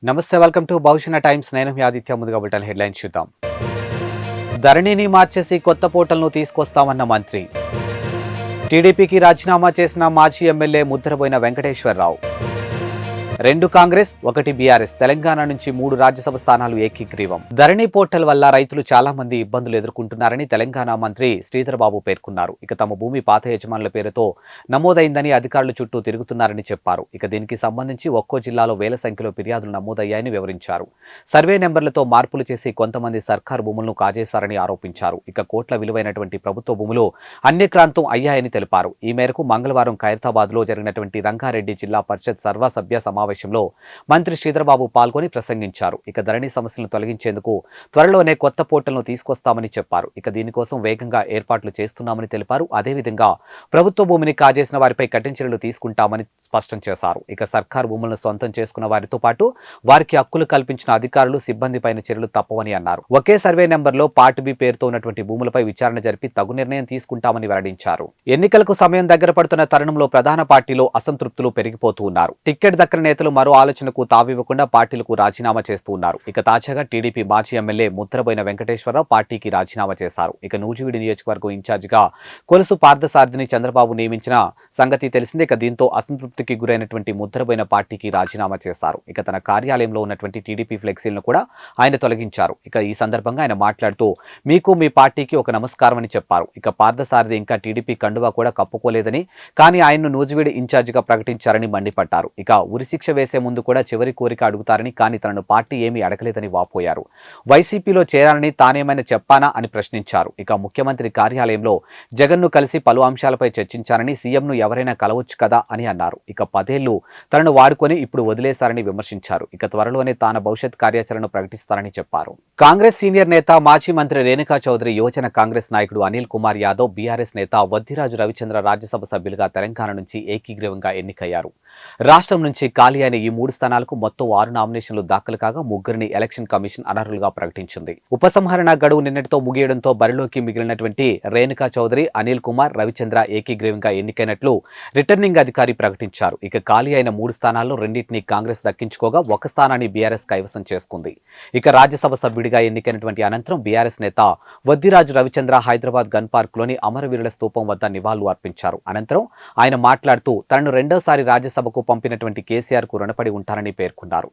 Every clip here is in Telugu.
నమస్తే, వెల్కమ్ టు బహుజన టైమ్స్. నేను మీ ఆదిత్య. ముందుగా బులెటిన్ హెడ్లైన్స్ చూద్దాం. ధరణిని మార్చేసి కొత్త పోర్టల్ను తీసుకొస్తామన్న మంత్రి. టీడీపీకి రాజీనామా చేసిన మాజీ ఎమ్మెల్యే ముద్రబోయిన వెంకటేశ్వరరావు. 2 కాంగ్రెస్, 1 బీఆర్ఎస్. తెలంగాణ నుంచి 3 రాజ్యసభ స్థానాలు ఏకీగ్రీవం. ధరణి పోర్టల్ వల్ల రైతులు చాలా మంది ఇబ్బందులు ఎదుర్కొంటున్నారని తెలంగాణ మంత్రి శ్రీధర్ బాబు పేర్కొన్నారు. తమ భూమి పాత యజమానుల పేరుతో నమోదైందని అధికారులు చుట్టూ తిరుగుతున్నారని చెప్పారు. దీనికి సంబంధించి ఒక్కో జిల్లాలో వేల సంఖ్యలో ఫిర్యాదులు నమోదయ్యాయని వివరించారు. సర్వే నెంబర్లతో మార్పులు చేసి కొంతమంది సర్కారు భూములను కాజేశారని ఆరోపించారు. కోట్ల విలువైనటువంటి ప్రభుత్వ భూములు అన్యక్రాంతం అయ్యాయని తెలిపారు. ఈ మేరకు మంగళవారం ఖైరతాబాద్లో జరిగినటువంటి రంగారెడ్డి జిల్లా పరిషత్ సర్వసభ్య సమావేశంలో మంత్రి శ్రీధర్బాబు పాల్గొని ప్రసంగించారు. ధరణి సమస్యలను తొలగించేందుకు త్వరలోనే కొత్త పోర్టల్ను తీసుకొస్తామని చెప్పారు. దీనికోసం వేగంగా ఏర్పాట్లు చేస్తున్నామని తెలిపారు. అదేవిధంగా ప్రభుత్వ భూమిని కాజేసిన వారిపై కఠిన చర్యలు తీసుకుంటామని స్పష్టం చేశారు. సర్కారు భూములను సొంతం చేసుకున్న వారితో పాటు వారికి హక్కులు కల్పించిన అధికారులు, సిబ్బందిపైన చర్యలు తప్పవని అన్నారు. ఒకే సర్వే నెంబర్లో పార్ట్ బి పేరుతో ఉన్నటువంటి భూములపై విచారణ జరిపి తగు నిర్ణయం తీసుకుంటామని వెల్లడించారు. ఎన్నికలకు సమయం దగ్గర పడుతున్న తరుణంలో ప్రధాన పార్టీలో అసంతృప్తులు పెరిగిపోతూ ఉన్నారు. టికెట్ దక్కన నేతలు మరో ఆలోచనకు తావివ్వకుండా పార్టీలకు రాజీనామా చేస్తూ ఉన్నారు. తాజాగా టీడీపీ మాజీ ఎమ్మెల్యే ముద్రబోయిన వెంకటేశ్వరరావు పార్టీకి రాజీనామా చేశారు. నూజివీడు నియోజకవర్గం ఇన్ఛార్జిగా కొలుసు పార్థసారథిని చంద్రబాబు నియమించిన సంగతి తెలిసిందే. దీంతో అసంతృప్తికి గురైనటువంటి ముద్రబోయిన పార్టీకి రాజీనామా చేశారు. తన కార్యాలయంలో ఉన్నటువంటి టీడీపీ ఫ్లెక్సీలను కూడా ఆయన తొలగించారు. ఈ సందర్భంగా ఆయన మాట్లాడుతూ మీకు మీ పార్టీకి ఒక నమస్కారం అని చెప్పారు. పార్థసారథి ఇంకా టీడీపీ కండువా కూడా కప్పుకోలేదని, కానీ ఆయన్ను నూజివీడు ఇన్ఛార్జిగా ప్రకటించారని మండిపడ్డారు. ఉరిశిక్ష వేసే ముందు కూడా చివరి కోరిక అడుగుతారని, కానీ తనను పార్టీ ఏమీ అడగలేదని వాపోయారు. వైసీపీలో చేరాలని తానేమైనా చెప్పానా అని ప్రశ్నించారు. ముఖ్యమంత్రి కార్యాలయంలో జగన్ను కలిసి పలు అంశాలపై చర్చించారని, సీఎంను ఎవరైనా కలవచ్చు కదా అని అన్నారు. 10 ఏళ్లు తనను వాడుకొని ఇప్పుడు వదిలేశారని విమర్శించారు. త్వరలోనే తాను భవిష్యత్ కార్యాచరణను ప్రకటిస్తారని చెప్పారు. కాంగ్రెస్ సీనియర్ నేత మాజీ మంత్రి రేణుకా చౌదరి, యువజన కాంగ్రెస్ నాయకుడు అనిల్ కుమార్ యాదవ్, బీఆర్ఎస్ నేత వద్దిరాజు రవిచంద్ర రాజ్యసభ సభ్యులుగా తెలంగాణ నుంచి ఏకీగ్రీవంగా ఎన్నికయ్యారు. రాష్ట్రం నుంచి ఖాళీ అయిన ఈ 3 స్థానాలకు మొత్తం 6 నామినేషన్లు దాఖలు కాగా ముగ్గురిని ఎలక్షన్ కమిషన్ అనర్హులుగా ప్రకటించింది. ఉపసంహరణ గడువు నిన్నటితో ముగియడంతో బరిలోకి మిగిలినటువంటి రేణుకా చౌదరి, అనిల్ కుమార్, రవిచంద్ర ఏకీగ్రీవంగా ఎన్నికైనట్లు రిటర్నింగ్ అధికారి ప్రకటించారు. ఖాళీ అయిన 3 స్థానాల్లో 2టిని కాంగ్రెస్ దక్కించుకోగా 1 స్థానాన్ని బీఆర్ఎస్ కైవసం చేసుకుంది. రాజ్యసభ సభ్యుడిగా ఎన్నికైనటువంటి అనంతరం బీఆర్ఎస్ నేత వద్దిరాజు రవిచంద్ర హైదరాబాద్ గన్ పార్క్ లోని అమరవీరుల స్తూపం వద్ద నివాళులు అర్పించారు. అనంతరం ఆయన మాట్లాడుతూ తనను రెండోసారి రాజ్యసభకు పంపినటువంటి కేసీఆర్ కు రుణపడి ఉంటారని పేర్కొన్నారు.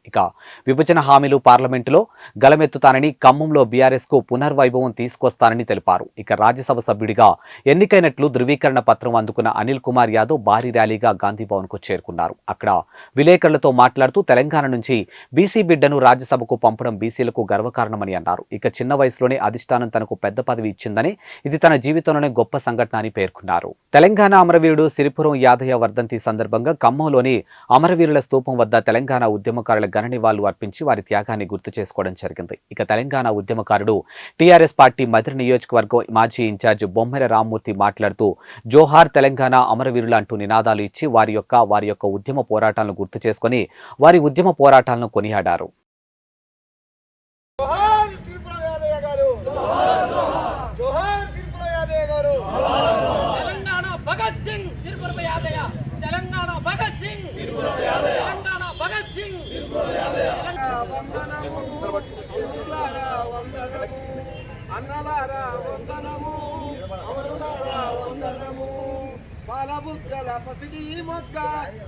విభజన హామీలు పార్లమెంటులో గలమెత్తుతానని, ఖమ్మంలో బీఆర్ఎస్ కు పునర్వైభవం తీసుకొస్తానని తెలిపారు. రాజ్యసభ సభ్యుడిగా ఎన్నికైనట్లు ధృవీకరణ పత్రం అందుకున్న అనిల్ కుమార్ యాదవ్ భారీ ర్యాలీగా గాంధీభవన్ కు చేరుకున్నారు. అక్కడ విలేకరులతో మాట్లాడుతూ తెలంగాణ నుంచి బీసీ బిడ్డను రాజ్యసభకు పంపడం బీసీలకు గర్వకారణమని అన్నారు. చిన్న వయసులోనే అధిష్టానం తనకు పెద్ద పదవి ఇచ్చిందని, ఇది తన జీవితంలోనే గొప్ప సంఘటన అని పేర్కొన్నారు. తెలంగాణ అమరవీరుడు సిరిపురం యాదయ్య వర్ధంతి సందర్భంగా ఖమ్మంలోని అమరవీరుల స్తూపం వద్ద తెలంగాణ ఉద్యమకారుల ఘన నివాళులు అర్పించి వారి త్యాగాన్ని గుర్తు చేసుకోవడం జరిగింది. తెలంగాణ ఉద్యమకారుడు టీఆర్ఎస్ పార్టీ మధుర నియోజకవర్గం మాజీ ఇన్ఛార్జ్ బొమ్మెల రామ్మూర్తి మాట్లాడుతూ జోహార్ తెలంగాణ అమరవీరులు అంటూ నినాదాలు ఇచ్చి వారి యొక్క ఉద్యమ పోరాటాలను గుర్తు చేసుకుని వారి ఉద్యమ పోరాటాలను కొనియాడారు. అన్నలారా వందనము, అమరులారా వందనము, పాలబుగ్గల పసిడి మొగ్గ,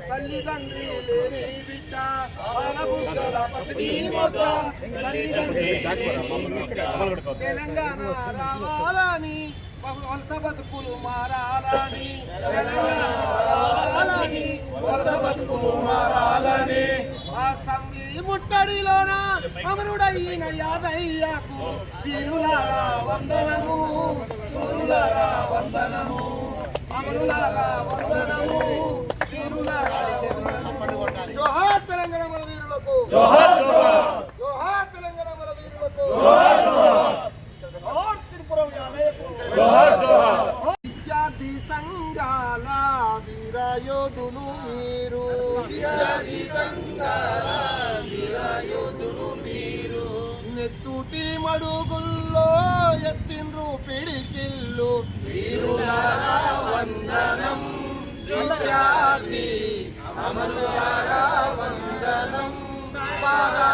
తల్లిదండ్రి లేని బిడ్డ, పాలబుగ్గల పసిడి మొగ్గ, తల్లిదండ్రి లేని బిడ్డ, తెలంగాణ రావాలని వలస బతుకులు మారాలని, తెలంగాణ రావాలని వలస బతుకులు మారాలని, ఆ సంగి ముట్టడిలోన అమరుడైన యాదయ్యకు వీరులారా వందనము, సూరులారా వందనము, అమరులారా వందనము, వీరులారా వందనము. జోహార్ తెలంగాణ మన వీరులకు, జోహార్ జోహార్, జోహార్ తెలంగాణ మన వీరులకు, జోహార్ జోహార్, జోహార్ త్రిపురం యాదయ్యకు, జోహార్ జోహార్. విద్యార్థి సంఘాల వీరయోధులు మీరు, విద్యార్థి సంఘాల వీరయోధులు మీరు, నెత్తుటి మడుగుల్లో ఎత్తిండ్రు పిడికిల్లు, వీరులారా వందనం, విద్యార్థి అమరులారా వందనం, పాదా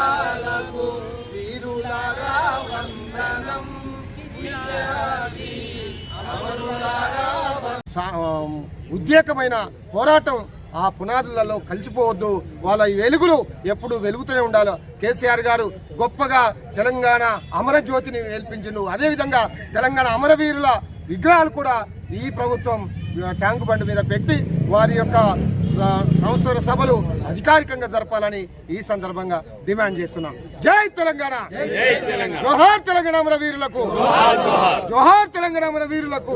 ఉద్రేకమైన పోరాటం ఆ పునాదులలో కలిసిపోవద్దు. వాళ్ళ ఈ వెలుగులు ఎప్పుడు వెలుగుతూనే ఉండాలి. కేసీఆర్ గారు గొప్పగా తెలంగాణ అమరజ్యోతిని నేర్పించిండు. అదేవిధంగా తెలంగాణ అమరవీరుల విగ్రహాలు కూడా ఈ ప్రభుత్వం ట్యాంకు బండ్ మీద పెట్టి వారి యొక్క సంవత్సర సభలు అధికారికంగా జరపాలని ఈ సందర్భంగా డిమాండ్ చేస్తున్నాం. జై తెలంగాణ, జోహార్ తెలంగాణ అమరవీరులకు, జోహార్ తెలంగాణ అమరవీరులకు.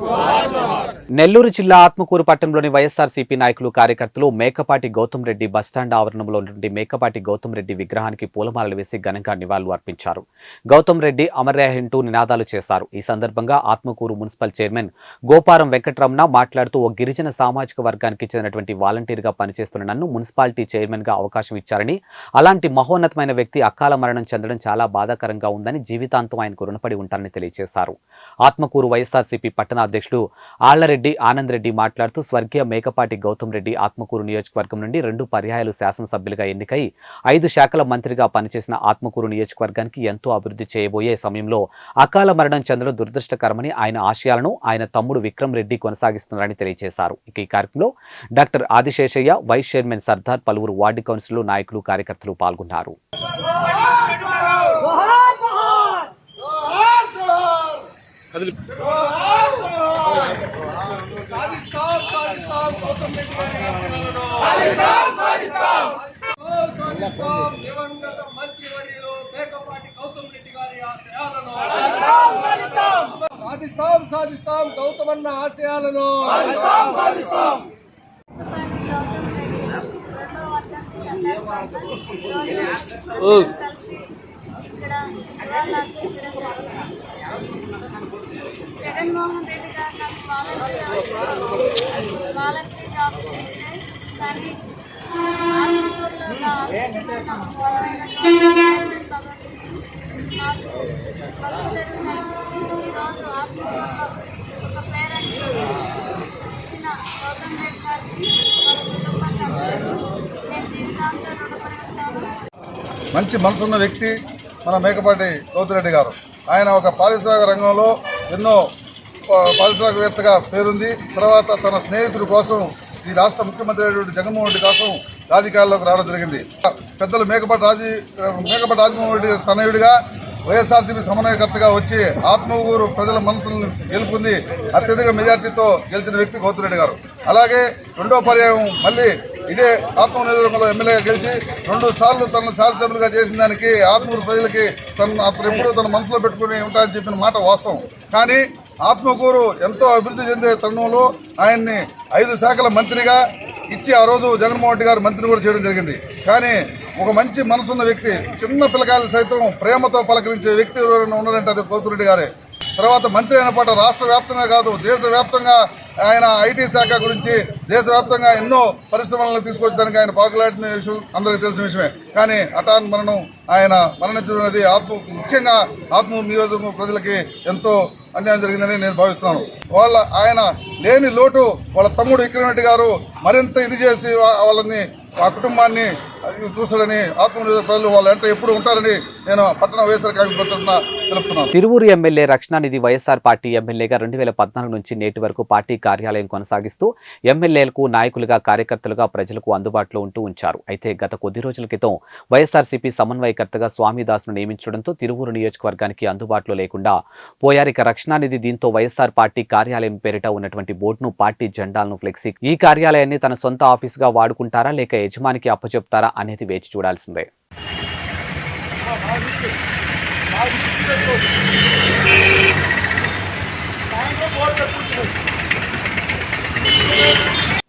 నెల్లూరు జిల్లా ఆత్మకూరు పట్టణంలోని వైఎస్ఆర్సీపీ నాయకులు కార్యకర్తలు మేకపాటి గౌతమ్ రెడ్డి బస్టాండ్ ఆవరణంలో నుండి మేకపాటి గౌతమ్ రెడ్డి విగ్రహానికి పూలమాలలు వేసి ఘనంగా నివాళులు అర్పించారు. గౌతమ్ రెడ్డి అమరహంటూ నినాదాలు చేశారు. ఈ సందర్భంగా ఆత్మకూరు మున్సిపల్ చైర్మన్ గోపారం వెంకటరమణ మాట్లాడుతూ ఓ గిరిజన సామాజిక వర్గానికి చెందినటువంటి వాలంటీర్గా పనిచేస్తున్న నన్ను మున్సిపాలిటీ చైర్మన్ గా అవకాశం ఇచ్చారని, అలాంటి మహోన్నతమైన వ్యక్తి అకాల మరణం చెందడం చాలా బాధాకరంగా ఉందని, జీవితాంతం ఆయనకు రుణపడి ఉంటారని తెలియజేశారు. ఆత్మకూరు వైఎస్ఆర్సీపీ పట్టణ అధ్యక్షుడు ఆళ్లరెడ్డి ఆనంద్ రెడ్డి మాట్లాడుతూ స్వర్గీయ మేకపాటి గౌతమ్ రెడ్డి ఆత్మకూరు నియోజకవర్గం నుండి 2 పర్యాయాలు శాసనసభ్యులుగా ఎన్నికై 5 శాఖల మంత్రిగా పనిచేసిన ఆత్మకూరు నియోజకవర్గానికి ఎంతో అభివృద్ధి చేయబోయే సమయంలో అకాల మరణం చెందడం దురదృష్టకరమని, ఆయన ఆశయాలను ఆయన తమ్ముడు విక్రమ్ రెడ్డి కొనసాగిస్తున్నారని తెలియజేశారు. ఇక ఈ కార్యక్రమంలో doctor Adiseshaiah, vice chairman Sardar, పలువురు వార్డు కౌన్సిలర్లు, నాయకులు, కార్యకర్తలు పాల్గొన్నారు. సాధిస్తాం గౌతమన్న ఆశయాలను. కలిసి ఇక్కడ అర్పించడం జరిగింది. జగన్మోహన్ రెడ్డి గారు నాకు వాలంటరీ జాబ్ ఇచ్చినాయి. కానీ ఆత్మకూరులో భగవతించి నాకు భగవంతుడు కల్పించి ఈరోజు ఆత్మకూరులో ఒక పేరెంట్ ఇచ్చిన గౌతమ్ రెడ్డి గారికి కుటుంబ సభ్యులు నేను జీవితాంతం రుణపడి ఉంటాను. మంచి మనసున్న వ్యక్తి మన మేకపాటి గౌతమ్ రెడ్డి గారు. ఆయన ఒక పారిశ్రామిక రంగంలో ఎన్నో పారిశ్రామికవేత్తగా పేరుంది. తర్వాత తన స్నేహితుడి కోసం ఈ రాష్ట్ర ముఖ్యమంత్రి అయినటువంటి జగన్మోహన్ రెడ్డి కోసం రాజకీయాల్లోకి రావడం జరిగింది. పెద్దలు మేకపాటి రాజమోహన్ రెడ్డి తనయుడిగా వైఎస్ఆర్సీపీ సమన్వయకర్తగా వచ్చి ఆత్మకూరు ప్రజల మనసులను గెలుపొంది అత్యధిక మెజార్టీతో గెలిచిన వ్యక్తి గౌతమ్ రెడ్డి గారు. అలాగే రెండో పర్యాయం మళ్ళీ ఇదే ఆత్మకూరు నియోజకవర్గంలో ఎమ్మెల్యేగా గెలిచి 2 సార్లు తన శాసనసభ్యులుగా చేసిన దానికి ఆత్మకూరు ప్రజలకి అతను ఎప్పుడూ తన మనసులో పెట్టుకుని ఉంటారని చెప్పిన మాట వాస్తవం. కానీ ఆత్మకూరు ఎంతో అభివృద్ధి చెందే తరుణంలో ఆయన్ని 5 శాఖల మంత్రిగా ఇచ్చి ఆ రోజు జగన్మోహన్ రెడ్డి గారు మంత్రిని కూడా చేయడం జరిగింది. కానీ ఒక మంచి మనసున్న వ్యక్తి, చిన్న పిల్లకాయలు సైతం ప్రేమతో పలకరించే వ్యక్తి ఎవరైనా ఉన్నారంటే అది గౌతమ్ రెడ్డి గారే. తర్వాత మంత్రి అయిన పాట రాష్ట్ర వ్యాప్తంగా కాదు దేశవ్యాప్తంగా ఆయన ఐటీ శాఖ గురించి దేశవ్యాప్తంగా ఎన్నో పరిశ్రమలను తీసుకొచ్చడానికి ఆయన పాకులాడిన విషయం అందరికీ తెలిసిన విషయమే. కానీ హఠాన్ మరణం ఆయన మరణించడం అనేది ముఖ్యంగా ఆత్మకూరు నియోజకవర్గం ప్రజలకి ఎంతో అన్యాయం జరిగిందని నేను భావిస్తున్నాను. ఆయన లేని లోటు వాళ్ళ తమ్ముడు విక్రమ్ రెడ్డి గారు మరింత ఇది చేసి వాళ్ళని ఆ కుటుంబాన్ని చూసాడని ఆత్మకూరు ప్రజలు వాళ్ళ వెంట ఎప్పుడు ఉంటారని నేను పట్టణ వైఎస్ఆర్ కాంగ్రెస్ తరఫున తెలుపుతున్నాను. తిరువూరు ఎమ్మెల్యే రక్షణానిధి వైఎస్ఆర్ పార్టీ ఎమ్మెల్యేగా 2014 నుంచి నేటి వరకు పార్టీ కార్యాలయం కొనసాగిస్తూ ఎమ్మెల్యేలకు, నాయకులుగా, కార్యకర్తలుగా ప్రజలకు అందుబాటులో ఉంచారు. అయితే గత కొద్ది రోజుల క్రితం వైఎస్ఆర్సీపీ సమన్వయకర్తగా స్వామిదాసును నియమించడంతో తిరువూరు నియోజకవర్గానికి అందుబాటులో లేకుండా పోయారు. ఇక రక్షణానిధి దీంతో వైఎస్ఆర్ పార్టీ కార్యాలయం పేరిట ఉన్నటువంటి బోర్డును, పార్టీ జెండాలను, ఫ్లెక్సీ ఈ కార్యాలయాన్ని తన సొంత ఆఫీసుగా వాడుకుంటారా లేక యజమానికి అప్పచెప్తారా అనేది వేచి చూడాల్సిందే.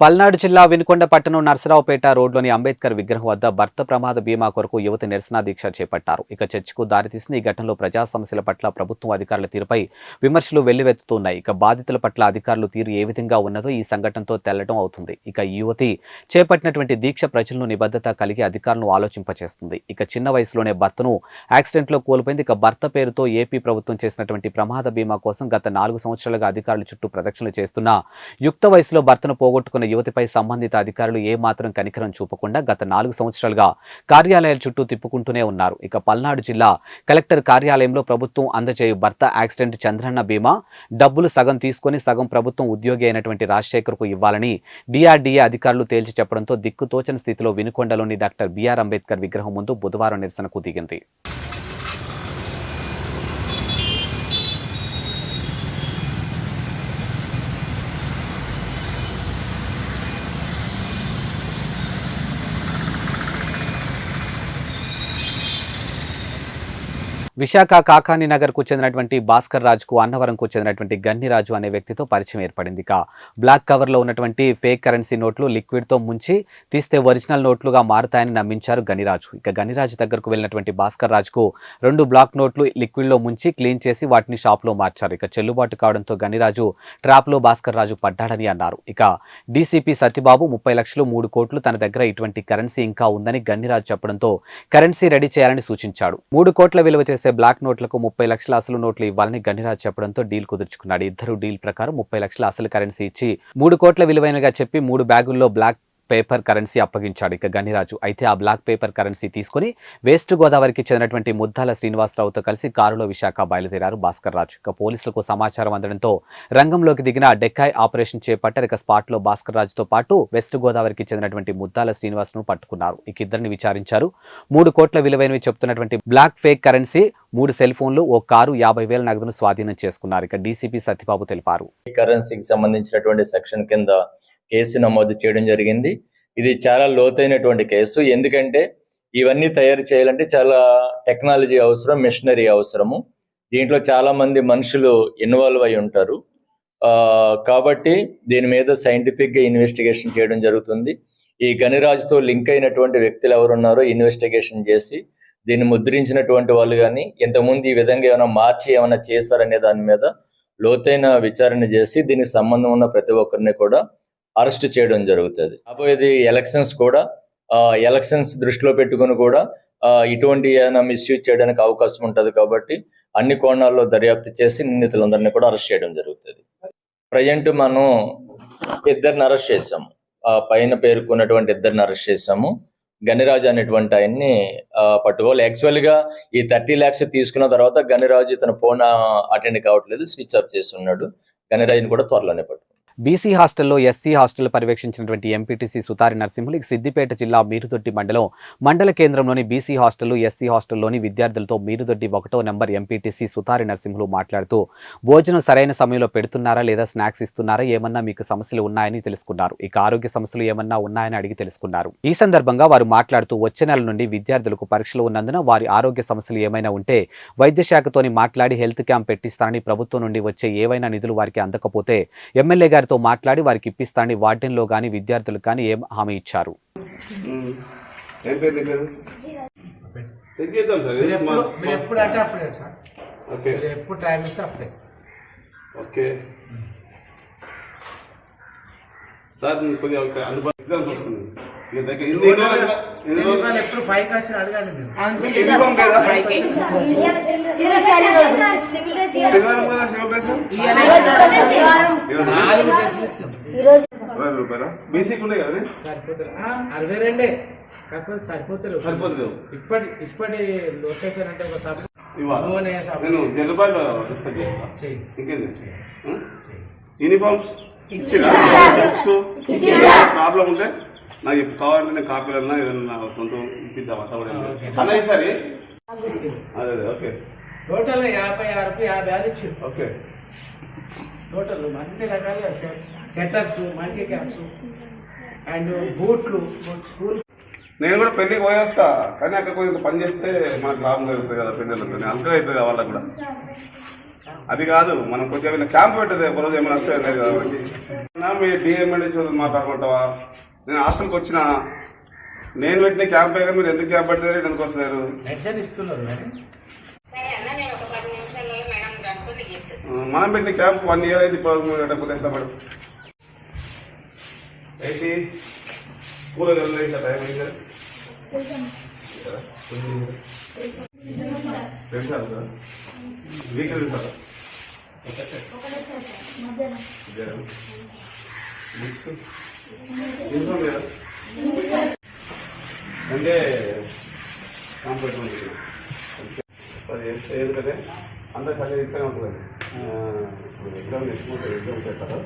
పల్నాడు జిల్లా వినుకొండ పట్టణం నర్సరావుపేట రోడ్లోని అంబేద్కర్ విగ్రహం వద్ద భర్త ప్రమాద బీమా కొరకు యువతి నిరసన దీక్ష చేపట్టారు. ఇక చర్చకు దారితీసిన ఈ ఘటనలో ప్రజా సమస్యల పట్ల ప్రభుత్వం అధికారుల తీరుపై విమర్శలు వెల్లువెత్తుతున్నాయి. ఇక బాధితుల పట్ల అధికారుల తీరు ఏ విధంగా ఉన్నదో ఈ సంఘటనతో తెల్లడం అవుతుంది. ఇక ఈ యువతి చేపట్టినటువంటి దీక్ష ప్రజలను నిబద్ధత కలిగి అధికారులను ఆలోచింపచేస్తుంది. ఇక చిన్న వయసులోనే భర్తను యాక్సిడెంట్లో కోల్పోయింది. ఇక భర్త పేరుతో ఏపీ ప్రభుత్వం చేసినటువంటి ప్రమాద బీమా కోసం గత 4 సంవత్సరాలుగా అధికారుల చుట్టూ ప్రదక్షిణలు చేస్తున్నా యుక్త వయసులో భర్తను పోగొట్టుకున్న చేస్తున్న యువతిపై సంబంధిత అధికారులు ఏమాత్రం కనికరం చూపకుండా గత 4 సంవత్సరాలుగా కార్యాలయాల చుట్టూ తిప్పుకుంటూనే ఉన్నారు. ఇక పల్నాడు జిల్లా కలెక్టర్ కార్యాలయంలో ప్రభుత్వం అందజేయు భర్త యాక్సిడెంట్ చంద్రన్న బీమా డబ్బులు సగం తీసుకుని సగం ప్రభుత్వం ఉద్యోగి అయినటువంటి రాజశేఖర్కు ఇవ్వాలని డిఆర్డీఏ అధికారులు తేల్చి చెప్పడంతో దిక్కుతోచని స్థితిలో వినుకొండలోని డాక్టర్ బిఆర్ అంబేద్కర్ విగ్రహం ముందు బుధవారం నిరసనకు దిగింది. విశాఖ కాకాని నగర్కు చెందినటువంటి భాస్కర్ రాజుకు అన్నవరంకు చెందినటువంటి గన్నిరాజు అనే వ్యక్తితో పరిచయం ఏర్పడింది. ఇక బ్లాక్ కవర్లో ఉన్నటువంటి ఫేక్ కరెన్సీ నోట్లు లిక్విడ్తో ముంచి తీస్తే ఒరిజినల్ నోట్లుగా మారుతాయని నమ్మించారు గనిరాజు. ఇక గనిరాజు దగ్గరకు వెళ్ళినటువంటి భాస్కర్ రాజుకు 2 బ్లాక్ నోట్లు లిక్విడ్లో ముంచి క్లీన్ చేసి వాటిని షాప్లో మార్చారు. ఇక చెల్లుబాటు కావడంతో గనిరాజు ట్రాప్లో భాస్కర్ రాజు పడ్డాడని అన్నారు. ఇక డీసీపీ సత్యబాబు 30 లక్షలు 3 కోట్లు తన దగ్గర ఇటువంటి కరెన్సీ ఇంకా ఉందని గన్నిరాజు చెప్పడంతో కరెన్సీ రెడీ చేయాలని సూచించాడు. 3 కోట్ల విలువ చేసే బ్లాక్ నోట్లకు 30 లక్షల అసలు నోట్లు ఇవ్వాలని గనిరాజ్ చెప్పడంతో డీల్ కుదుర్చుకున్నాడు. ఇద్దరు డీల్ ప్రకారం 30 లక్షల అసలు కరెన్సీ ఇచ్చి 3 కోట్ల విలువైనగా చెప్పి 3 బ్యాగుల్లో బ్లాక్ పేపర్ కరెన్సీ అప్పగించాడు ఇక గనిరాజు. అయితే ఆ బ్లాక్ పేపర్ కరెన్సీ తీసుకుని వెస్ట్ గోదావరికి చెందినటువంటి ముద్దాల శ్రీనివాసరావుతో కలిసి కారులో విశాఖ బయలుదేరారు భాస్కర్ రాజు. ఇక పోలీసులకు సమాచారం అందడంతో రంగంలోకి దిగిన డెక్కాయ్ ఆపరేషన్ చేపట్టారు. ఇక స్పాట్లో భాస్కర్ రాజుతో పాటు వెస్ట్ గోదావరికి చెందినటువంటి ముద్దాల శ్రీనివాస్ను పట్టుకున్నారు. ఇక ఇద్దరిని విచారించారు. 3 కోట్ల విలువైనవి చెప్తున్నటువంటి బ్లాక్ ఫేక్ కరెన్సీ, 3 సెల్ ఫోన్లు, ఓ కారు, 50,000 నగదును స్వాధీనం చేసుకున్నారు. ఇక డీసీపీ సత్యబాబు తెలిపారు. కరెన్సీకి సంబంధించినటువంటి సెక్షన్ కింద కేసు నమోదు చేయడం జరిగింది. ఇది చాలా లోతైనటువంటి కేసు. ఎందుకంటే ఇవన్నీ తయారు చేయాలంటే చాలా టెక్నాలజీ అవసరం, మెషినరీ అవసరము. దీంట్లో చాలా మంది మనుషులు ఇన్వాల్వ్ అయి ఉంటారు. కాబట్టి దీని మీద సైంటిఫిక్ గా ఇన్వెస్టిగేషన్ చేయడం జరుగుతుంది. ఈ గనిరాజుతో లింక్ అయినటువంటి వ్యక్తులు ఎవరున్నారో ఇన్వెస్టిగేషన్ చేసి దీన్ని ముద్రించినటువంటి వాళ్ళు కానీ ఇంతకుముందు ఈ విధంగా ఏమైనా మార్చి ఏమైనా చేశారనే దాని మీద లోతైన విచారణ చేసి దీనికి సంబంధం ఉన్న ప్రతి ఒక్కరిని కూడా అరెస్ట్ చేయడం జరుగుతుంది. రాబోయేది ఎలక్షన్స్ కూడా, ఎలక్షన్స్ దృష్టిలో పెట్టుకుని కూడా ఇటువంటి ఏమైనా మిస్యూజ్ చేయడానికి అవకాశం ఉంటుంది. కాబట్టి అన్ని కోణాల్లో దర్యాప్తు చేసి నిందితులందరినీ కూడా అరెస్ట్ చేయడం జరుగుతుంది. ప్రజెంట్ మనం 2 అరెస్ట్ చేసాము. పైన పేర్కొన్నటువంటి 2 అరెస్ట్ చేసాము. గనిరాజు అనేటువంటి ఆయన్ని పట్టుకోవాలి. యాక్చువల్ గా ఈ 30 lakhs తీసుకున్న తర్వాత గనిరాజు తన ఫోన్ అటెండ్ కావట్లేదు, స్విచ్ ఆఫ్ చేసి ఉన్నాడు. గనిరాజుని కూడా త్వరలోనే పట్టుకోవాలి. బీసీ హాస్టల్లో ఎస్సీ హాస్టల్ పర్యవేక్షించినటువంటి ఎంపీటీసీ సుతారి నరసింహులు సిద్దిపేట జిల్లా మీరుదొడ్డి మండల కేంద్రంలోని బీసీ హాస్టల్, ఎస్సీ హాస్టల్లోని విద్యార్థులతో మీరుదొడ్డి 1వ నెంబర్ ఎంపీటీసీ సుతారి నరసింహులు మాట్లాడుతూ భోజనం సరైన సమయంలో పెడుతున్నారా లేదా స్నాక్స్ ఇస్తున్నారా, ఏమన్నా మీకు సమస్యలు ఉన్నాయని తెలుసుకున్నారు. ఇక ఆరోగ్య సమస్యలు ఏమన్నా ఉన్నాయని అడిగి తెలుసుకున్నారు. ఈ సందర్భంగా వారు మాట్లాడుతూ వచ్చే నెల నుండి విద్యార్థులకు పరీక్షలు ఉన్నందున వారి ఆరోగ్య సమస్యలు ఏమైనా ఉంటే వైద్య శాఖతోని మాట్లాడి హెల్త్ క్యాంప్ పెట్టిస్తానని, ప్రభుత్వం నుండి వచ్చే ఏవైనా నిధులు వారికి అందకపోతే ఎమ్మెల్యే గారితో మాట్లాడి వారికి ఇప్పిస్తానని వార్డెన్లో గాని విద్యార్థులకు కానీ ఏం హామీ ఇచ్చారు. సార్ కొద్దిగా ఎగ్జామ్స్ వస్తుంది, ఎప్పుడు 5 వచ్చి అడగండి. బేసిక్ ఉన్నాయి కదా, సరిపోతుంది. కాకపోతే సరిపోతలేవు. ఇప్పటి లొకేషన్ అంటే ఒక సభ నేను జల్లుబాటు డిస్కస్ చేస్తాను. ఇంకేంటి యూనిఫామ్స్ ప్రాబ్లం ఉంటే నాకు కావాలంటే నేను కాపీలన్నా ఏదన్నా సొంతం ఇప్పిద్దాం అన్న ఈసారి. అదే ఓకే. టోటల్ 56 ఇచ్చింది. ఓకే. టోటల్ అన్ని రకాల సెటర్స్, మల్టీ క్యాప్స్ అండ్ బూట్లు, స్కూల్. నేను కూడా పెళ్లికి పోయేస్తా, కానీ అక్కడ కొంచెం పని చేస్తే మనకు లాభం కలుగుతుంది కదా పిల్లలతో, అంతే అవుతుంది వాళ్ళకు కూడా. అది కాదు, మనం కొంచెం క్యాంప్ పెట్టదు ఒకరోజు ఏమైనా నష్టం లేదు కదా మనకి. మీ డిఎంఎల్ఏ మాట్లాడుకుంటావా? నేను హాస్టల్కి వచ్చిన, నేను పెట్టిన క్యాంప్ అయ్యాక మీరు ఎందుకు క్యాంప్ పెడతారు, ఎందుకు వస్తున్నారు? మనం పెట్టిన క్యాంప్ 1 year అయింది. డబ్బులు ఎంత మేడం? ఏంటి స్కూల్ టైం అయింది తెలుసా? వీకెండ్ తెలుసా? బుక్స్ అంటే కాంప్లీట్ ఉంటుంది అది ఎందుకంటే అందరు కలిసి ఇస్తూనే ఉంటుంది. ఎగ్జామ్ నెక్స్ట్ ఎగ్జామ్ చేస్తారు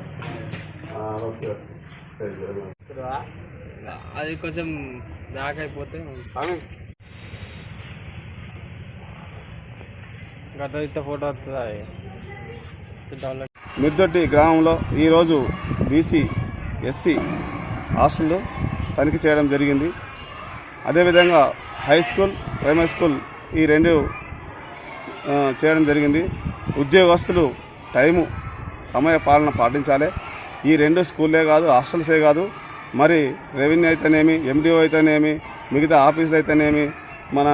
అది కొంచెం బ్యాక్ అయిపోతే గత ఫోటో వస్తుంది. మిద్దొడ్డి గ్రామంలో ఈరోజు బీసీ ఎస్సీ హాస్టల్ తనిఖీ చేయడం జరిగింది. అదేవిధంగా హై స్కూల్ ప్రైమరీ స్కూల్ ఈ రెండు చేయడం జరిగింది. ఉద్యోగస్తులు టైము సమయ పాలన పాటించాలి. ఈ రెండు స్కూల్లే కాదు, హాస్టల్సే కాదు, మరి రెవెన్యూ అయితేనేమి, ఎండిఓ అయితేనేమి, మిగతా ఆఫీసులు అయితేనేమి, మన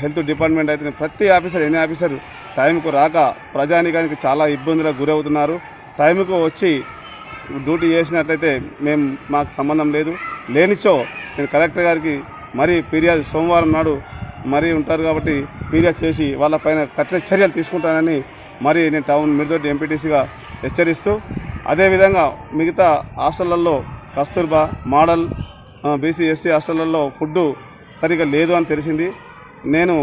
హెల్త్ డిపార్ట్మెంట్ అయితేనే ప్రతి ఆఫీసర్ ఎన్ని ఆఫీసర్ టైంకు రాక ప్రజానికానికి చాలా ఇబ్బందులకు గురవుతున్నారు. టైంకు వచ్చి డ్యూటీ చేసినట్లయితే మాకు సంబంధం లేదు. లేనిచో నేను కలెక్టర్ గారికి మరీ ఫిర్యాదు సోమవారం నాడు మరీ ఉంటారు కాబట్టి ఫిర్యాదు చేసి వాళ్ళపైన కఠిన చర్యలు తీసుకుంటానని మరి నేను టౌన్ మిర్దొడ్డి ఎంపీటీసీగా హెచ్చరిస్తూ, అదేవిధంగా మిగతా హాస్టళ్లలో కస్తూర్బా మోడల్ బీసీ ఎస్సీ హాస్టళ్లలో ఫుడ్డు సరిగా లేదు అని తెలిసింది. నేను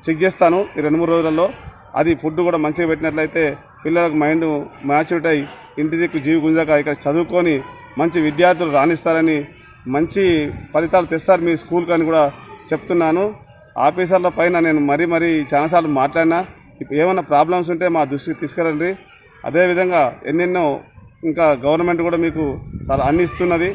చెక్ చేస్తాను ఈ 2-3 రోజులలో. అది ఫుడ్ కూడా మంచిగా పెట్టినట్లయితే పిల్లలకు మైండ్ మ్యాచ్యూరిటీ అయ్యి ఇంటి దిక్కు జీవి గుంజక ఇక్కడ చదువుకొని మంచి విద్యార్థులు రాణిస్తారని, మంచి ఫలితాలు తెస్తారు మీ స్కూల్కి అని కూడా చెప్తున్నాను. ఆఫీసర్ల పైన నేను మరీ చాలాసార్లు మాట్లాడినా. ఏమైనా ప్రాబ్లమ్స్ ఉంటే మా దృష్టికి తీసుకురండి. అదేవిధంగా ఎన్నెన్నో ఇంకా గవర్నమెంట్ కూడా మీకు చాలా అన్ని ఇస్తున్నది,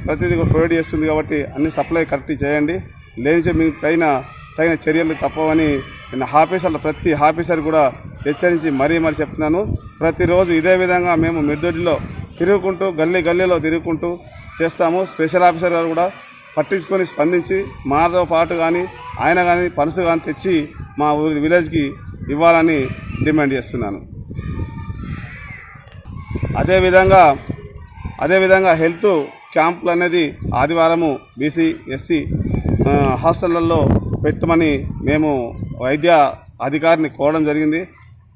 ప్రతిదీ కూడా ప్రొవైడ్ చేస్తుంది కాబట్టి అన్ని సప్లై కరెక్ట్ చేయండి. లేనిచో మీ తగిన చర్యలు తప్పవని నేను ప్రతి ఆఫీసర్ కూడా హెచ్చరించి మరీ చెప్తున్నాను. ప్రతిరోజు ఇదే విధంగా మేము మిర్దొడ్డిలో తిరుగుకుంటూ గల్లీలో తిరుగుకుంటూ చేస్తాము. స్పెషల్ ఆఫీసర్ గారు కూడా పట్టించుకొని స్పందించి మాతో పాటు కానీ ఆయన కానీ పనసు కానీ తెచ్చి మా విలేజ్కి ఇవ్వాలని డిమాండ్ చేస్తున్నాను. అదేవిధంగా హెల్త్ క్యాంపులు అనేది ఆదివారము బీసీ ఎస్సీ హాస్టళ్లలో పెట్టమని మేము వైద్య అధికారిని కోరడం జరిగింది.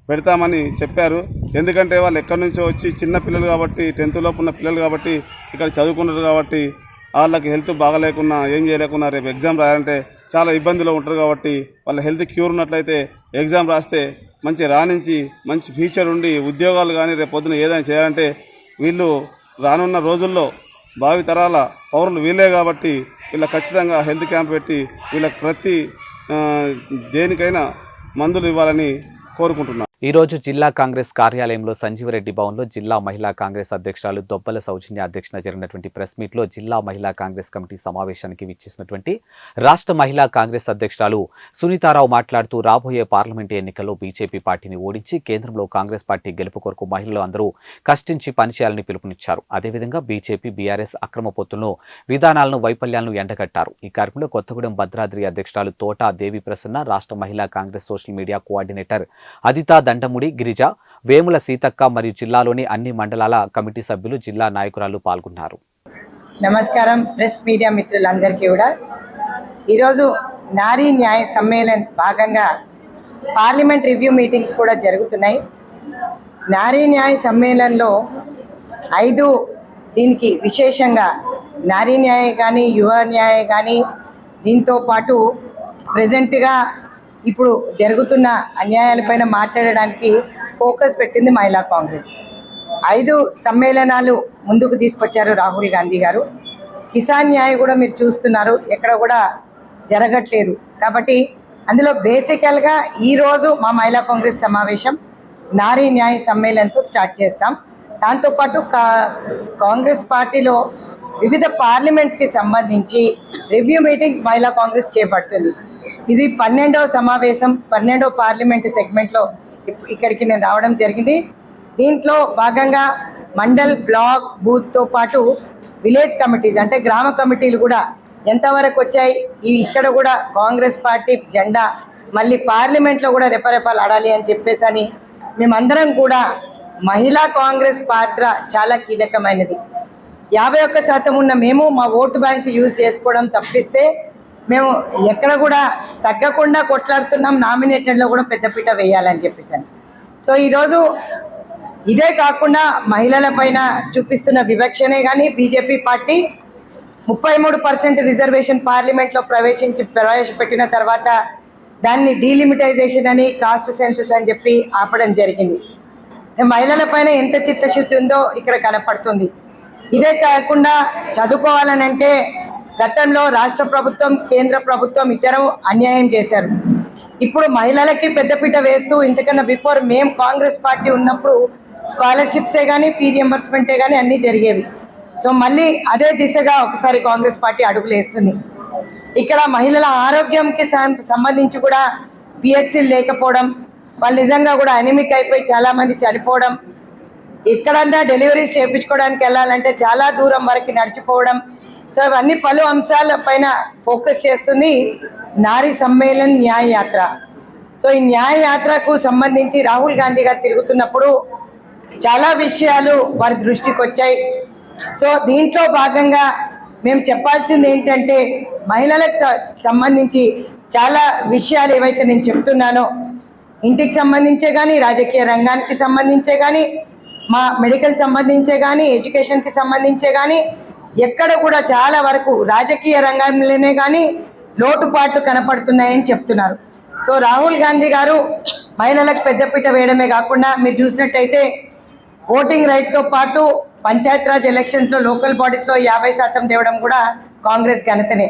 పెడతామని చెప్పారు. ఎందుకంటే వాళ్ళు ఎక్కడి నుంచో వచ్చి చిన్న పిల్లలు కాబట్టి, 10th లోపు ఉన్న పిల్లలు కాబట్టి, ఇక్కడ చదువుకున్నారు కాబట్టి వాళ్ళకి హెల్త్ బాగలేకున్నా ఏం చేయలేకున్నా రేపు ఎగ్జామ్ రాయాలంటే చాలా ఇబ్బందులు ఉంటారు. కాబట్టి వాళ్ళ హెల్త్ క్యూర్ ఉన్నట్లయితే ఎగ్జామ్ రాస్తే మంచి రాణించి మంచి ఫ్యూచర్ ఉండి ఉద్యోగాలు కానీ రేపు పొద్దున ఏదైనా చేయాలంటే వీళ్ళు రానున్న రోజుల్లో భావితరాల పౌరులు వీళ్ళే కాబట్టి వీళ్ళకి ఖచ్చితంగా హెల్త్ క్యాంప్ పెట్టి వీళ్ళకి ప్రతి దేనికైనా మందులు ఇవ్వాలని కోరుకుంటున్నాను. ఈ రోజు జిల్లా కాంగ్రెస్ కార్యాలయంలో సంజీవరెడ్డి భవన్లో జిల్లా మహిళా కాంగ్రెస్ అధ్యక్షురాలు దొబ్బల సౌజన్య అధ్యక్షతన జరిగినటువంటి ప్రెస్ మీట్లో జిల్లా మహిళా కాంగ్రెస్ కమిటీ సమావేశానికి విచ్చేసినటువంటి రాష్ట్ర మహిళా కాంగ్రెస్ అధ్యక్షురాలు సునీతారావు మాట్లాడుతూ రాబోయే పార్లమెంటు ఎన్నికల్లో బీజేపీ పార్టీని ఓడించి కేంద్రంలో కాంగ్రెస్ పార్టీ గెలుపు కొరకు మహిళలు అందరూ కష్టించి పనిచేయాలని పిలుపునిచ్చారు. అదేవిధంగా బీజేపీ బీఆర్ఎస్ అక్రమ పొత్తులను విధానాలను వైఫల్యాలను ఎండగట్టారు. ఈ కార్యక్రమంలో కొత్తగూడెం భద్రాద్రి అధ్యక్షురాలు తోట దేవి ప్రసన్న, రాష్ట్ర మహిళా Congress social media coordinator Aditha Dandamudi Girija, Vemula Seethakka మరియు జిల్లాలోని అన్ని మండలాల కమిటీ సభ్యులు, జిల్లా నాయకురాలు పాల్గొన్నారు. నమస్కారం ప్రెస్ మీడియా మిత్రులందరికీ కూడా. ఈరోజు నారీ న్యాయ సమ్మేళన్ భాగంగా పార్లమెంట్ రివ్యూ మీటింగ్స్ కూడా జరుగుతున్నాయి. నారీ న్యాయ సమ్మేళన్లో 5 దీనికి విశేషంగా నారీ న్యాయ కానీ యువ న్యాయ కానీ దీంతో పాటు ప్రజెంట్గా ఇప్పుడు జరుగుతున్న అన్యాయాలపైన మాట్లాడడానికి ఫోకస్ పెట్టింది మహిళా కాంగ్రెస్. 5 సమ్మేళనాలు ముందుకు తీసుకొచ్చారు రాహుల్ గాంధీ గారు. కిసాన్ న్యాయ కూడా మీరు చూస్తున్నారు, ఎక్కడ కూడా జరగట్లేదు. కాబట్టి అందులో బేసికల్గా ఈరోజు మా మహిళా కాంగ్రెస్ సమావేశం నారీ న్యాయ సమ్మేళనంతో స్టార్ట్ చేస్తాం. దాంతోపాటు కాంగ్రెస్ పార్టీలో వివిధ పార్లమెంట్స్కి సంబంధించి రివ్యూ మీటింగ్స్ మహిళా కాంగ్రెస్ చేపడుతుంది. ఇది 12వ సమావేశం, 12వ పార్లమెంటు సెగ్మెంట్లో ఇక్కడికి నేను రావడం జరిగింది. దీంట్లో భాగంగా మండల్, బ్లాక్, బూత్తో పాటు విలేజ్ కమిటీస్ అంటే గ్రామ కమిటీలు కూడా ఎంతవరకు వచ్చాయి, ఇక్కడ కూడా కాంగ్రెస్ పార్టీ జెండా మళ్ళీ పార్లమెంట్లో కూడా రెపరెపాలు ఆడాలి అని చెప్పేసి మేమందరం కూడా మహిళా కాంగ్రెస్ పాత్ర చాలా కీలకమైనది. 51% ఉన్న మేము మా ఓటు బ్యాంకు యూజ్ చేసుకోవడం తప్పిస్తే మేము ఎక్కడ కూడా తగ్గకుండా కొట్లాడుతున్నాం. నామినేటెడ్లో కూడా పెద్దపీట వేయాలని చెప్పేసాను. సో ఈరోజు ఇదే కాకుండా మహిళల పైన చూపిస్తున్న వివక్షనే కానీ బీజేపీ పార్టీ 33% రిజర్వేషన్ పార్లమెంట్లో ప్రవేశపెట్టిన తర్వాత దాన్ని డీలిమిటైజేషన్ అని కాస్ట్ సెన్సస్ అని చెప్పి ఆపడం జరిగింది. మహిళల పైన ఎంత చిత్తశుద్ధి ఉందో ఇక్కడ కనపడుతుంది. ఇదే కాకుండా చదువుకోవాలనంటే గతంలో రాష్ట్ర ప్రభుత్వం కేంద్ర ప్రభుత్వం ఇద్దరు అన్యాయం చేశారు. ఇప్పుడు మహిళలకి పెద్దపీట వేస్తూ ఇంతకన్నా బిఫోర్ మేము కాంగ్రెస్ పార్టీ ఉన్నప్పుడు స్కాలర్షిప్సే కానీ ఫీ రియంబర్స్మెంటే కానీ అన్నీ జరిగేవి. సో మళ్ళీ అదే దిశగా ఒకసారి కాంగ్రెస్ పార్టీ అడుగులు వేస్తుంది. ఇక్కడ మహిళల ఆరోగ్యంకి సంబంధించి కూడా పిహెచ్సీలు లేకపోవడం, వాళ్ళు నిజంగా కూడా అనెమిక్ అయిపోయి చాలామంది చనిపోవడం, ఎక్కడన్నా డెలివరీస్ చేయించుకోవడానికి వెళ్ళాలంటే చాలా దూరం వరకు నడిచిపోవడం. సో ఇవన్నీ పలు అంశాల పైన ఫోకస్ చేస్తుంది నారీ సమ్మేళన్ న్యాయ యాత్ర. సో ఈ న్యాయ యాత్రకు సంబంధించి రాహుల్ గాంధీ గారు తిరుగుతున్నప్పుడు చాలా విషయాలు వారి దృష్టికి వచ్చాయి. సో దీంట్లో భాగంగా మేము చెప్పాల్సింది ఏంటంటే మహిళలకు సంబంధించి చాలా విషయాలు ఏవైతే నేను చెప్తున్నానో ఇంటికి సంబంధించే కానీ, రాజకీయ రంగానికి సంబంధించే కానీ, మా మెడికల్ సంబంధించే కానీ, ఎడ్యుకేషన్కి సంబంధించే కానీ ఎక్కడ కూడా చాలా వరకు రాజకీయ రంగంలోనే కానీ లోటుపాట్లు కనపడుతున్నాయని చెప్తున్నారు. సో రాహుల్ గాంధీ గారు మహిళలకు పెద్దపీట వేయడమే కాకుండా మీరు చూసినట్టయితే ఓటింగ్ రైట్తో పాటు పంచాయతీరాజ్ ఎలక్షన్స్లో లోకల్ బాడీస్లో 50% తేవడం కూడా కాంగ్రెస్ ఘనతనే.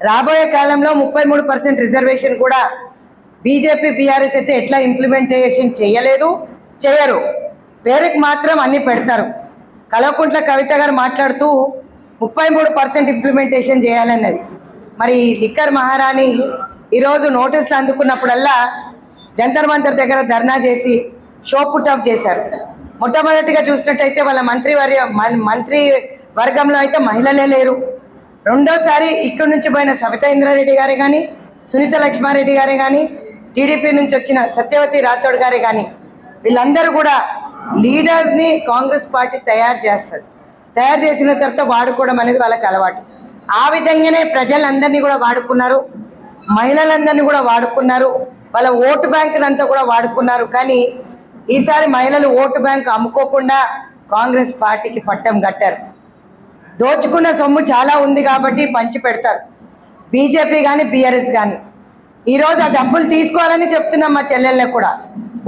రాబోయే కాలంలో 33% రిజర్వేషన్ కూడా బీజేపీ బీఆర్ఎస్ అయితే ఎట్లా ఇంప్లిమెంటేషన్ చేయలేదు, చేయరు, పేరుకి మాత్రం అన్నీ పెడతారు. కల్వకుంట్ల కవిత గారు మాట్లాడుతూ 33% ఇంప్లిమెంటేషన్ చేయాలన్నది. మరి లిక్కర్ మహారాణి ఈరోజు నోటీసులు అందుకున్నప్పుడల్లా జంతర్ మంతర్ దగ్గర ధర్నా చేసి షో పుట్ ఆఫ్ చేశారు. మొట్టమొదటిగా చూసినట్టయితే వాళ్ళ మంత్రి వర్గంలో అయితే మహిళలే లేరు. రెండోసారి ఇక్కడి నుంచి పోయిన సవితా ఇంద్రారెడ్డి గారే కానీ, సునీత లక్ష్మారెడ్డి గారే కానీ, టీడీపీ నుంచి వచ్చిన సత్యవతి రాథోడ్ గారే కానీ వీళ్ళందరూ కూడా లీడర్స్ని కాంగ్రెస్ పార్టీ తయారు చేస్తుంది. తయారు చేసిన తర్వాత వాడుకోవడం అనేది వాళ్ళకి అలవాటు. ఆ విధంగానే ప్రజలందరినీ కూడా వాడుకున్నారు, మహిళలందరినీ కూడా వాడుకున్నారు, వాళ్ళ ఓటు బ్యాంకులంతా కూడా వాడుకున్నారు. కానీ ఈసారి మహిళలు ఓటు బ్యాంకు అమ్ముకోకుండా కాంగ్రెస్ పార్టీకి పట్టం కట్టారు. దోచుకున్న సొమ్ము చాలా ఉంది కాబట్టి పంచి పెడతారు బీజేపీ కానీ బీఆర్ఎస్ కానీ. ఈరోజు ఆ డబ్బులు తీసుకోవాలని చెప్తున్నాం మా చెల్లెళ్ళకు కూడా.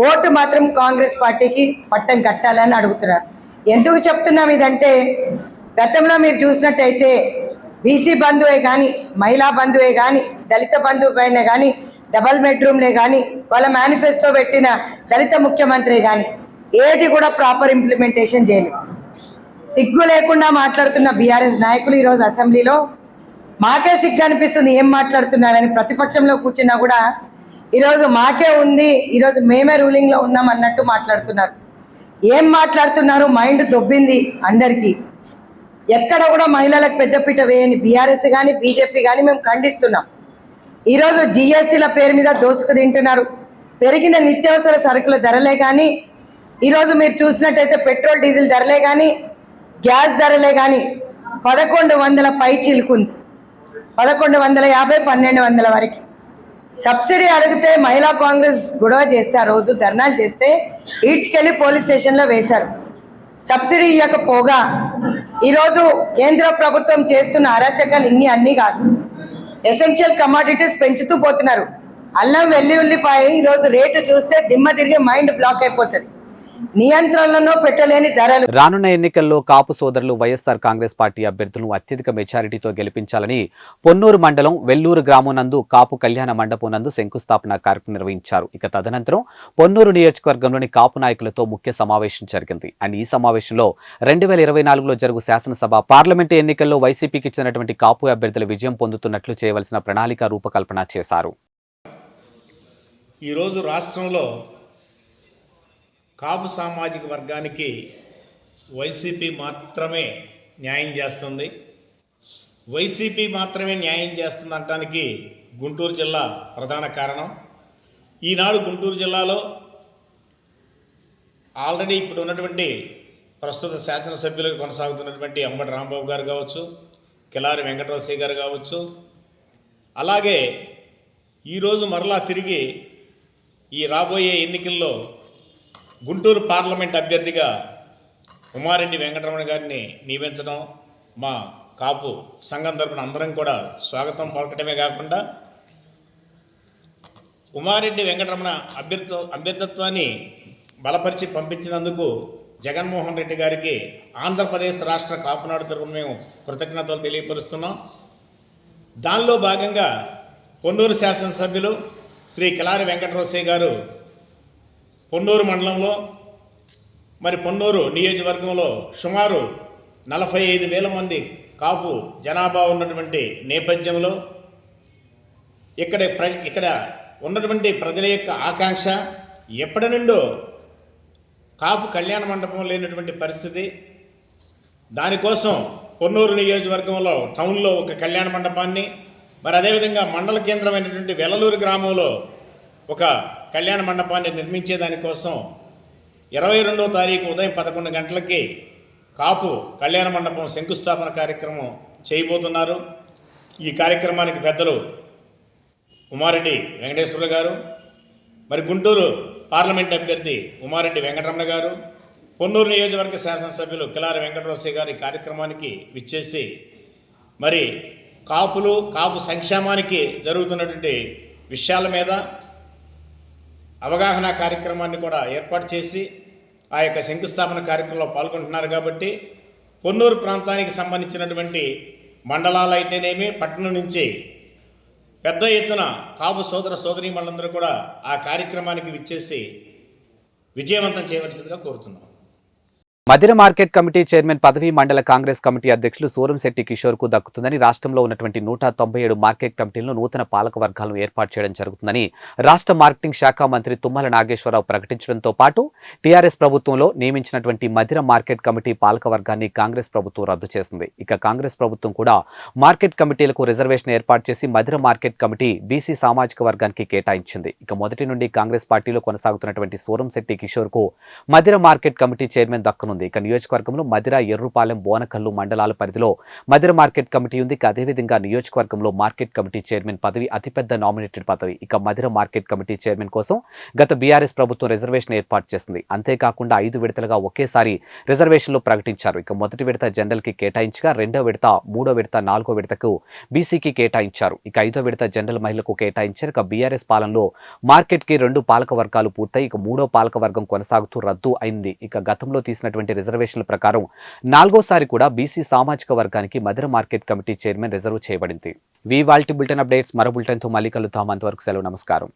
ఓటు మాత్రం కాంగ్రెస్ పార్టీకి పట్టం కట్టాలని అడుగుతున్నారు. ఎందుకు చెప్తున్నాం ఇదంటే గతంలో మీరు చూసినట్టయితే బీసీ బంధువే కానీ, మహిళా బంధువే కానీ, దళిత బంధువుపైన కానీ, డబల్ బెడ్రూమ్లే కానీ, వాళ్ళ మేనిఫెస్టో పెట్టిన దళిత ముఖ్యమంత్రి కానీ ఏది కూడా ప్రాపర్ ఇంప్లిమెంటేషన్ చేయలేదు. సిగ్గు లేకుండా మాట్లాడుతున్న బీఆర్ఎస్ నాయకులు ఈరోజు అసెంబ్లీలో మాకే సిగ్గు అనిపిస్తుంది ఏం మాట్లాడుతున్నారని. ప్రతిపక్షంలో కూర్చున్నా కూడా ఈరోజు మాకే ఉంది, ఈరోజు మేమే రూలింగ్లో ఉన్నాం అన్నట్టు మాట్లాడుతున్నారు. ఏం మాట్లాడుతున్నారు? మైండ్ దొబ్బింది అందరికీ. ఎక్కడ కూడా మహిళలకు పెద్దపీట వేయని బీఆర్ఎస్ కానీ బీజేపీ కానీ మేము ఖండిస్తున్నాం. ఈరోజు జిఎస్టీల పేరు మీద దోసుకు తింటున్నారు. పెరిగిన నిత్యావసర సరుకుల ధరలే కానీ, ఈరోజు మీరు చూసినట్టయితే పెట్రోల్ డీజిల్ ధరలే కానీ, గ్యాస్ ధరలే కానీ 1100 పై చిలుకుంది. 1150, 1200 వరకు. సబ్సిడీ అడిగితే మహిళా కాంగ్రెస్ గొడవ చేస్తే, ఆ రోజు ధర్నాలు చేస్తే ఈడ్చుకెళ్ళి పోలీస్ స్టేషన్లో వేశారు. సబ్సిడీ ఇవ్వకపోగా ఈరోజు కేంద్ర ప్రభుత్వం చేస్తున్న అరాచకాలు అన్నీ కాదు, ఎసెన్షియల్ కమాడిటీస్ పెంచుతూ పోతున్నారు. అల్లం వెల్లుల్లిపాయ ఈరోజు రేటు చూస్తే దిమ్మ తిరిగి మైండ్ బ్లాక్ అయిపోతుంది. నియంత్రణలో పెట్టలేని ధరలు. రానున్న ఎన్నికల్లో కాపు సోదరులు వైఎస్ఆర్ కాంగ్రెస్ పార్టీ అభ్యర్థులను అత్యధిక మెజారిటీతో గెలిపించాలని పొన్నూరు మండలం వెల్లూరు గ్రామం నందు కాపు కళ్యాణ మండపం నందు శంకుస్థాపన కార్యక్రమం నిర్వహించారు. ఇక తదనంతరం పొన్నూరు నియోజకవర్గంలోని కాపు నాయకులతో ముఖ్య సమావేశం జరిగింది. అండ్ ఈ సమావేశంలో 2024లో జరుగు శాసనసభ, పార్లమెంటు ఎన్నికల్లో వైసీపీకి ఇచ్చినటువంటి కాపు అభ్యర్థుల విజయం పొందుతున్నట్లు చేయవలసిన ప్రణాళిక రూపకల్పన చేశారు. ఈరోజు రాష్ట్రంలో కాపు సామాజిక వర్గానికి వైసీపీ మాత్రమే న్యాయం చేస్తుంది. వైసీపీ మాత్రమే న్యాయం చేస్తుందనడానికి గుంటూరు జిల్లా ప్రధాన కారణం. ఈనాడు గుంటూరు జిల్లాలో ఆల్రెడీ ఇప్పుడు ఉన్నటువంటి ప్రస్తుత శాసనసభ్యులుగా కొనసాగుతున్నటువంటి అంబటి రాంబాబు గారు కావచ్చు, కిలారి వెంకటరావు గారు కావచ్చు, అలాగే ఈరోజు మరలా తిరిగి ఈ రాబోయే ఎన్నికల్లో గుంటూరు పార్లమెంట్ అభ్యర్థిగా ఉమారెడ్డి వెంకటరమణ గారిని నియమించడం మా కాపు సంఘం తరపున అందరం కూడా స్వాగతం పలకటమే కాకుండా ఉమారెడ్డి వెంకటరమణ అభ్యర్థిత్వాన్ని బలపరిచి పంపించినందుకు జగన్మోహన్ రెడ్డి గారికి ఆంధ్రప్రదేశ్ రాష్ట్ర కాపునాడు తరపున మేము కృతజ్ఞతలు తెలియపరుస్తున్నాం. దానిలో భాగంగా పొన్నూరు శాసనసభ్యులు శ్రీ కిలారి వెంకటరోసయ్య గారు పొన్నూరు మండలంలో మరి పొన్నూరు నియోజకవర్గంలో సుమారు 45,000 మంది కాపు జనాభా ఉన్నటువంటి నేపథ్యంలో ఇక్కడ ఉన్నటువంటి ప్రజల యొక్క ఆకాంక్ష ఎప్పటి నుండో కాపు కళ్యాణ మండపం లేనటువంటి పరిస్థితి. దానికోసం పొన్నూరు నియోజకవర్గంలో టౌన్లో ఒక కళ్యాణ మండపాన్ని, మరి అదేవిధంగా మండల కేంద్రమైనటువంటి వెల్లలూరు గ్రామంలో ఒక కళ్యాణ మండపాన్ని నిర్మించేదానికోసం 22వ తారీఖు ఉదయం 11 గంటలకి కాపు కళ్యాణ మండపం శంకుస్థాపన కార్యక్రమం చేయబోతున్నారు. ఈ కార్యక్రమానికి పెద్దలు ఉమారెడ్డి వెంకటేశ్వర్లు గారు, మరి గుంటూరు పార్లమెంట్ అభ్యర్థి ఉమారెడ్డి వెంకటరమణ గారు, పొన్నూరు నియోజకవర్గ శాసనసభ్యులు కిలారి వెంకటరోసయ్య గారు ఈ కార్యక్రమానికి విచ్చేసి మరి కాపు సంక్షేమానికి జరుగుతున్నటువంటి విషయాల మీద అవగాహన కార్యక్రమాన్ని కూడా ఏర్పాటు చేసి ఆ యొక్క శంకుస్థాపన కార్యక్రమంలో పాల్గొంటున్నారు. కాబట్టి పొన్నూరు ప్రాంతానికి సంబంధించినటువంటి మండలాలు అయితేనేమి, పట్టణం నుంచి పెద్ద ఎత్తున కాపు సోదరీమణులందరూ కూడా ఆ కార్యక్రమానికి విచ్చేసి విజయవంతం చేయవలసిందిగా కోరుతున్నాం. మధిర మార్కెట్ కమిటీ చైర్మన్ పదవి మండల కాంగ్రెస్ కమిటీ అధ్యక్షులు సూరంశెట్టి కిషోర్ కు దక్కుతుందని, రాష్ట్రంలో ఉన్నటువంటి 197 మార్కెట్ కమిటీలను నూతన పాలక వర్గాలను ఏర్పాటు చేయడం జరుగుతుందని రాష్ట్ర మార్కెటింగ్ శాఖ మంత్రి తుమ్మల నాగేశ్వరరావు ప్రకటించడంతో పాటు టీఆర్ఎస్ ప్రభుత్వంలో నియమించినటువంటి మధిర మార్కెట్ కమిటీ పాలక వర్గాన్ని కాంగ్రెస్ ప్రభుత్వం రద్దు చేసింది. ఇక కాంగ్రెస్ ప్రభుత్వం కూడా మార్కెట్ కమిటీలకు రిజర్వేషన్ ఏర్పాటు చేసి మధిర మార్కెట్ కమిటీ బీసీ సామాజిక వర్గానికి కేటాయించింది. ఇక మొదటి నుండి కాంగ్రెస్ పార్టీలో కొనసాగుతున్నటువంటి సూరంశెట్టి కిషోర్ కు మధిర మార్కెట్ కమిటీ చైర్మన్ దక్కనుంది. ఇక నియోజకవర్గంలో మధిర, ఎర్రుపాలెం, బోనకల్లు మండలాల పరిధిలో మధిర మార్కెట్ కమిటీ ఉంది. అదేవిధంగా నియోజకవర్గంలో మార్కెట్ కమిటీ చైర్మన్ పదవి అతిపెద్ద నామినేటెడ్ పదవి. ఇక మధిర మార్కెట్ కమిటీ చైర్మన్ కోసం గత బీఆర్ఎస్ ప్రభుత్వం రిజర్వేషన్ ఏర్పాటు చేసింది. అంతేకాకుండా 5 విడతలుగా ఒకేసారి రిజర్వేషన్లు ప్రకటించారు. ఇక మొదటి విడత జనరల్ కి కేటాయించగా, 2వ విడత, 3వ విడత, 4వ విడతకు బీసీకి కేటాయించారు. ఇక 5వ విడత జనరల్ మహిళలకు కేటాయించారు. ఇక బీఆర్ఎస్ పాలనలో మార్కెట్ కి 2 పాలక వర్గాలు పూర్తయి ఇక 3వ పాలక వర్గం కొనసాగుతూ రద్దు అయింది. ఇక గతంలో తీసినటువంటి రిజర్వేషన్ల ప్రకారం 4వసారి కూడా బీసీ సామాజిక వర్గానికి Madhira market committee chairman reserve చేయబడింది. ఇవాల్టి బులెటిన్ అప్డేట్స్. మరో బులెటిన్తో మళ్ళీ కలుద్దాం. అంతవరకు సెలవు. నమస్కారం.